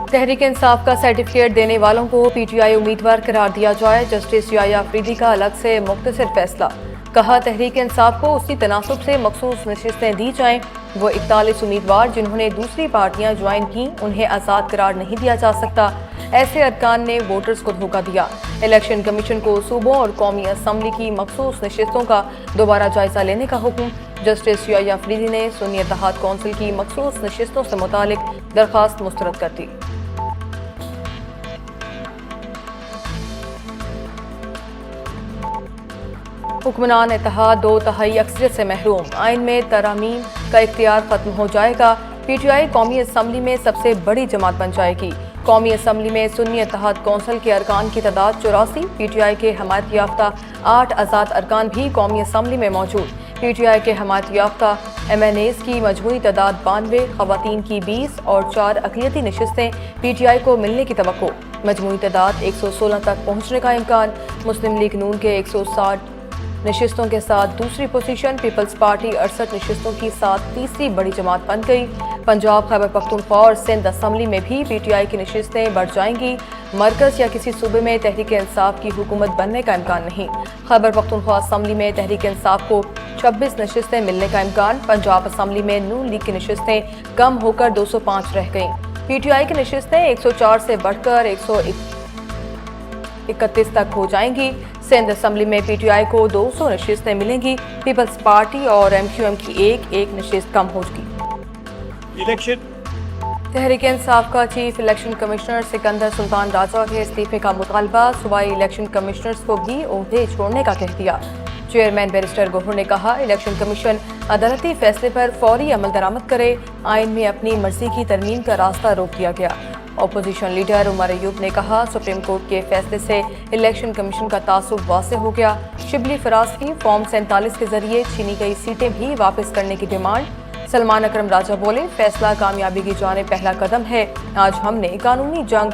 तहरीक इंसाफ का सर्टिफिकेट देने वालों को पीटीआई उम्मीदवार करार दिया जाए। जस्टिस याया अफरीदी का अलग से मुख्तसर फैसला। कहा, तहरीक इंसाफ को उसी तनासुब से मखसूस नशिस्तें दी जाएं। वो 41 उम्मीदवार जिन्होंने दूसरी पार्टियां ज्वाइन की, उन्हें आज़ाद करार नहीं दिया जा सकता। ऐसे अरकान ने वोटर्स को धोखा दिया। इलेक्शन कमीशन को सूबों और कौमी असम्बली की मखसूस नशिस्तों का दोबारा जायजा लेने का हुक्म। जस्टिस याया अफरीदी ने सुन्नी इत्तेहाद कौंसिल की मखसूस नशिस्तों से मुतालिक दरख्वास्त मुस्तरद कर दी। हुक्मरान इत्तेहाद 2/3 अक्सरियत से महरूम। आइन में तरामीम का इख्तियार खत्म हो जाएगा। पीटीआई कौमी असम्बली में सबसे बड़ी जमात बन जाएगी। कौमी असम्बली में सुन्नी इत्तेहाद कौंसिल के अरकान की तादाद 84। पीटीआई के हमायत याफ्ता 8 आज़ाद अरकान भी कौमी असम्बली में मौजूद। पीटीआई के हमायत याफ्ता MNAs की मजमूई तादाद 92, खवातीन की 20 और 4 अक़लियती नशिस्तें पीटीआई को मिलने की तवक्को। मजमूई तादाद 116 तक पहुँचने का इम्कान। मुस्लिम लीग नून के 160 नशिस्तों के साथ दूसरी पोजीशन। पीपल्स पार्टी 68 नशिस्तों की साथ तीसरी बड़ी जमात बन गई। पंजाब, खैबर पख्तूनख्वा और सिंध असम्बली में भी पीटीआई की नशिस्तें बढ़ जाएंगी। मरकज या किसी सूबे में तहरीक इंसाफ की हुकूमत बनने का इम्कान नहीं। खैबर पख्तूनख्वा असम्बली में तहरीक इंसाफ को 26 नशिस्तें मिलने का इम्कान। पंजाब असम्बली में नून लीग की नशिस्तें कम होकर 205 रह गईं। पीटीआई की नशिस्तें 104 से बढ़कर 131 तक हो जाएंगी। सिंध असम्बली में पीटीआई को 200 नशिस्तें मिलेंगी। पीपल्स पार्टी और MQM की एक नशिस्त कम होगी। इलेक्शन तहरीक इंसाफ का chief election commissioner Sikandar Sultan Raja के इस्तीफे का मुतालबा। सूबाई इलेक्शन कमिश्नर्स को भी ओहदे छोड़ने का कह दिया। चेयरमैन बैरिस्टर गोहर ने कहा, इलेक्शन कमीशन अदालती फैसले पर फौरी अमल दरामद करे। आइन में अपनी मर्जी की तरमीम का रास्ता रोक दिया गया। अपोजिशन लीडर उमर अयूब ने कहा, सुप्रीम कोर्ट के फैसले से इलेक्शन कमीशन का तासुब वाज़े हो गया। शिबली फराज की फॉर्म 47 के जरिए छीनी गई सीटें भी वापस करने की डिमांड। सलमान अकरम राजा बोले, फैसला कामयाबी की जानिब पहला कदम है। आज हमने कानूनी जंग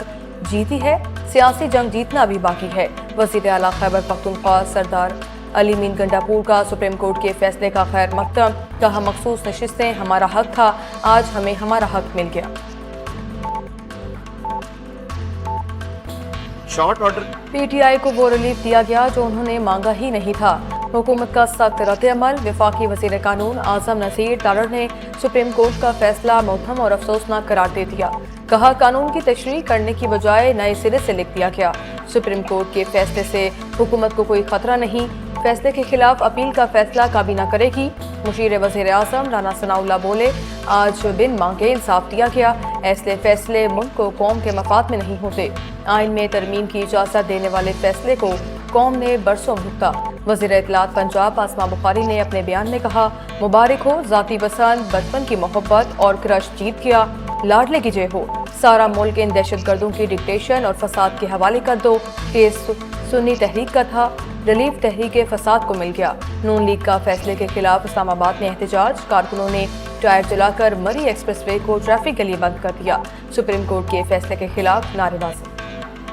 जीती है, सियासी जंग जीतना भी बाकी है। वज़ीर आला खैबर पख्तूनख्वा सरदार अली मीन गंडापुर का सुप्रीम कोर्ट के फैसले का खैर मकदम। कहा, मखसूस नशिस्तें हमारा हक था, आज हमें हमारा हक मिल गया। शॉर्ट ऑर्डर पीटीआई को वो रिलीफ दिया गया जो उन्होंने मांगा ही नहीं था। हुकूमत का सख्त रद्द-ए-अमल। वफाकी वज़ीर कानून आज़म नज़ीर तारड़ ने सुप्रीम कोर्ट का फैसला मुबहम और अफसोसनाक करार दे दिया। कहा, कानून की तशरीह करने की बजाय नए सिरे से लिख दिया गया। सुप्रीम कोर्ट के फैसले से हुकूमत को कोई खतरा नहीं। फैसले के खिलाफ अपील का फैसला काबीना करेगी। मुशीर वज़ीर आज़म राना सनाउल्लाह बोले, आज बिन मांगे इंसाफ दिया गया। ऐसे फैसले मुल्क को कौम के मफाद में नहीं होते। आइन में तरमीम की इजाज़त देने वाले फैसले को कौम ने बरसों भुगता। वज़ीर इत्तलात पंजाब आसमा बुखारी ने अपने बयान में कहा, मुबारक हो, ज़ाती पसंद, बचपन की मोहब्बत और क्रश जीत गया। लाडले की जय हो। सारा मुल्क इन दहशतगर्दों की डिक्टेशन और फसाद के हवाले कर दो। केस सुन्नी तहरीक का था, रिलीफ तहरीक फसाद को मिल गया। नून लीग का फैसले के खिलाफ इस्लामाबाद में एहतजाज। कारकुनों ने टायर जलाकर मरी एक्सप्रेस वे को ट्रैफिक के लिए बंद कर दिया। सुप्रीम कोर्ट के फैसले के खिलाफ नारेबाजी।